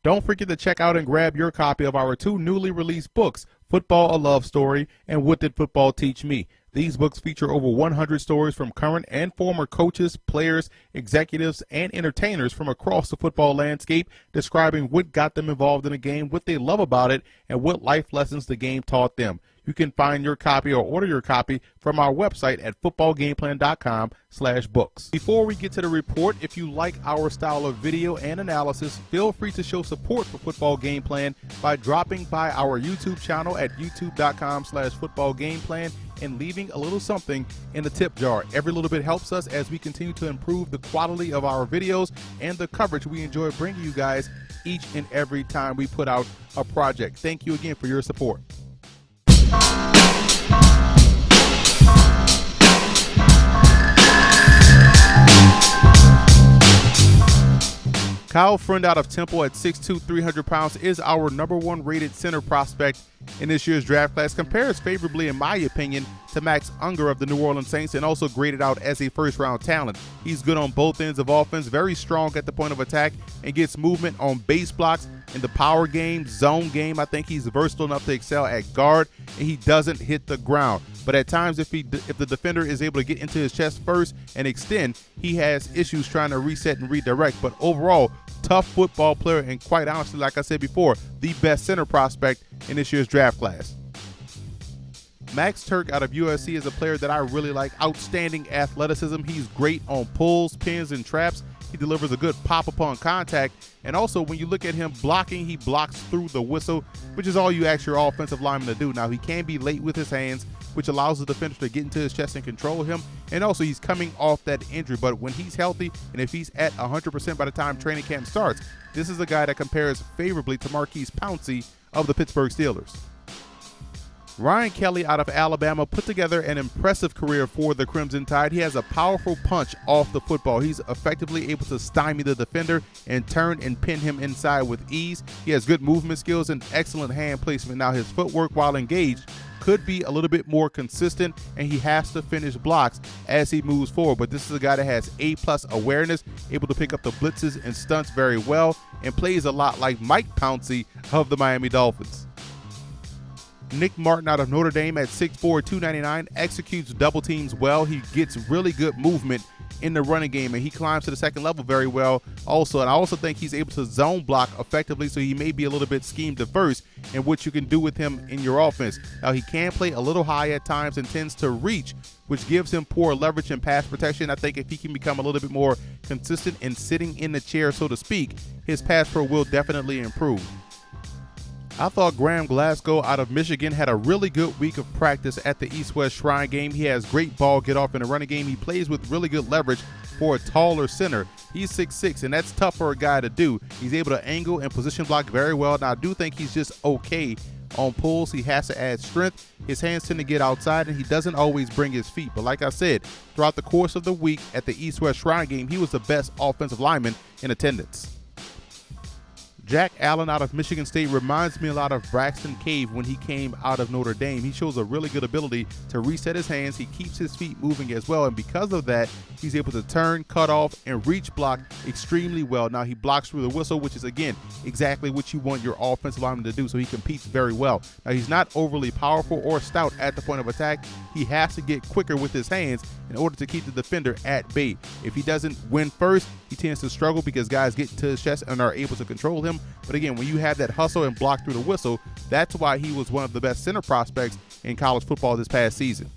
Don't forget to check out and grab your copy of our 2 newly released books, Football: A Love Story and What Did Football Teach Me? These books feature over 100 stories from current and former coaches, players, executives, and entertainers from across the football landscape, describing what got them involved in the game, what they love about it, and what life lessons the game taught them. You can find your copy or order your copy from our website at footballgameplan.com/books. Before we get to the report, if you like our style of video and analysis, feel free to show support for Football Game Plan by dropping by our YouTube channel at youtube.com/footballgameplan and leaving a little something in the tip jar. Every little bit helps us as we continue to improve the quality of our videos and the coverage we enjoy bringing you guys each and every time we put out a project. Thank you again for your support. Kyle Friend out of Temple at 6'2", 300 pounds is our #1 rated center prospect in this year's draft class. Compares favorably, in my opinion, to Max Unger of the New Orleans Saints, and also graded out as a first-round talent. He's good on both ends of offense, very strong at the point of attack, and gets movement on base blocks in the power game, zone game. I think he's versatile enough to excel at guard, and he doesn't hit the ground. But at times, if the defender is able to get into his chest first and extend, he has issues trying to reset and redirect. But overall, tough football player, and quite honestly, like I said before, the best center prospect in this year's draft class. Max TUERK out of USC is a player that I really like. Outstanding athleticism. He's great on pulls, pins, and traps. He delivers a good pop upon contact. And also, when you look at him blocking, he blocks through the whistle, which is all you ask your offensive lineman to do. Now, he can be late with his hands, which allows the defender to get into his chest and control him. And also, he's coming off that injury. But when he's healthy, and if he's at 100% by the time training camp starts, this is a guy that compares favorably to Marquise Pouncey of the Pittsburgh Steelers. Ryan Kelly out of Alabama put together an impressive career for the Crimson Tide. He has a powerful punch off the football. He's effectively able to stymie the defender and turn and pin him inside with ease. He has good movement skills and excellent hand placement. Now, his footwork while engaged could be a little bit more consistent, and he has to finish blocks as he moves forward. But this is a guy that has A+ awareness, able to pick up the blitzes and stunts very well, and plays a lot like Mike Pouncey of the Miami Dolphins. Nick Martin out of Notre Dame at 6'4", 299, executes double teams well. He gets really good movement in the running game, and he climbs to the second level very well also. And I also think he's able to zone block effectively, so he may be a little bit scheme diverse in what you can do with him in your offense. Now, he can play a little high at times and tends to reach, which gives him poor leverage and pass protection. I think if he can become a little bit more consistent in sitting in the chair, so to speak, his pass pro will definitely improve. I thought GLASGOW out of Michigan had a really good week of practice at the East-West Shrine game. He has great ball get-off in the running game. He plays with really good leverage for a taller center. He's 6'6", and that's tough for a guy to do. He's able to angle and position block very well. Now, I do think he's just okay on pulls. He has to add strength. His hands tend to get outside, and he doesn't always bring his feet. But like I said, throughout the course of the week at the East-West Shrine game, he was the best offensive lineman in attendance. Jack Allen out of Michigan State reminds me a lot of Braxton Cave when he came out of Notre Dame. He shows a really good ability to reset his hands. He keeps his feet moving as well, and because of that, he's able to turn, cut off, and reach block extremely well. Now, he blocks through the whistle, which is, again, exactly what you want your offensive lineman to do, so he competes very well. Now, he's not overly powerful or stout at the point of attack. He has to get quicker with his hands in order to keep the defender at bay. If he doesn't win first, he tends to struggle because guys get to his chest and are able to control him. But again, when you have that hustle and block through the whistle, that's why he was one of the best center prospects in college football this past season.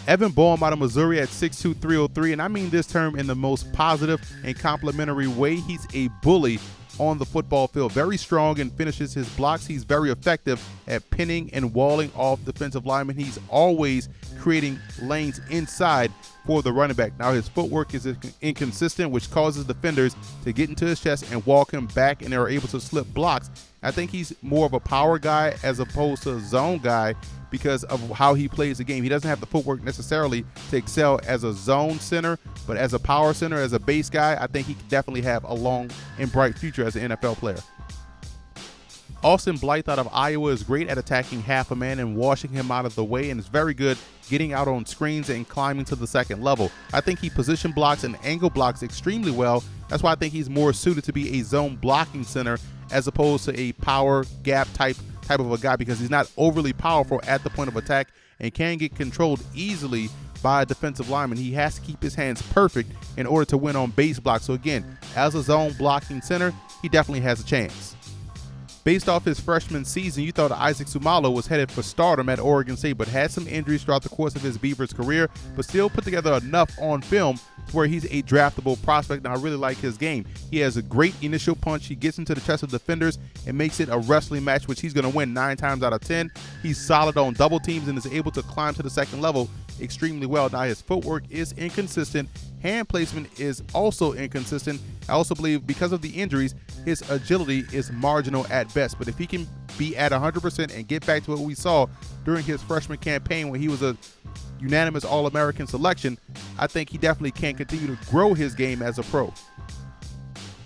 Evan Boehm out of Missouri at 6'2", 303, and I mean this term in the most positive and complimentary way. He's a bully on the football field, very strong and finishes his blocks. He's very effective at pinning and walling off defensive linemen. He's always creating lanes inside for the running back. Now, his footwork is inconsistent, which causes defenders to get into his chest and walk him back, and they're able to slip blocks. I think he's more of a power guy as opposed to a zone guy because of how he plays the game. He doesn't have the footwork necessarily to excel as a zone center, but as a power center, as a base guy, I think he could definitely have a long and bright future as an NFL player. Austin Blythe out of Iowa is great at attacking half a man and washing him out of the way, and is very good getting out on screens and climbing to the second level. I think he position blocks and angle blocks extremely well. That's why I think he's more suited to be a zone blocking center as opposed to a power gap type of a guy, because he's not overly powerful at the point of attack and can get controlled easily by a defensive lineman. He has to keep his hands perfect in order to win on base blocks. So again, as a zone blocking center, he definitely has a chance. Based off his freshman season, you thought Isaac SEUNALO was headed for stardom at Oregon State, but had some injuries throughout the course of his Beavers career, but still put together enough on film to where he's a draftable prospect, and I really like his game. He has a great initial punch. He gets into the chest of defenders and makes it a wrestling match, which he's going to win 9 times out of 10. He's solid on double teams and is able to climb to the second level extremely well. Now, his footwork is inconsistent. Hand placement is also inconsistent. I also believe because of the injuries, his agility is marginal at best. But if he can be at 100% and get back to what we saw during his freshman campaign when he was a unanimous All-American selection, I think he definitely can continue to grow his game as a pro.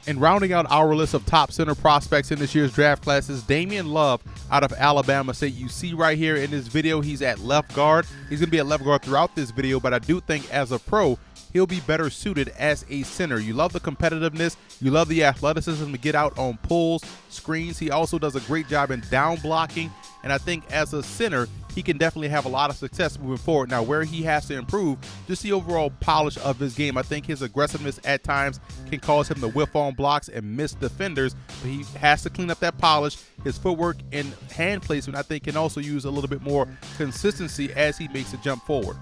And rounding out our list of top center prospects in this year's draft class is DAMIAN out of Alabama State. You see right here in this video, he's at left guard. He's going to be at left guard throughout this video, but I do think as a pro, he'll be better suited as a center. You love the competitiveness. You love the athleticism to get out on pulls, screens. He also does a great job in down blocking. And I think as a center, he can definitely have a lot of success moving forward. Now, where he has to improve, just the overall polish of his game. I think his aggressiveness at times can cause him to whiff on blocks and miss defenders, but he has to clean up that polish. His footwork and hand placement, I think, can also use a little bit more consistency as he makes a jump forward.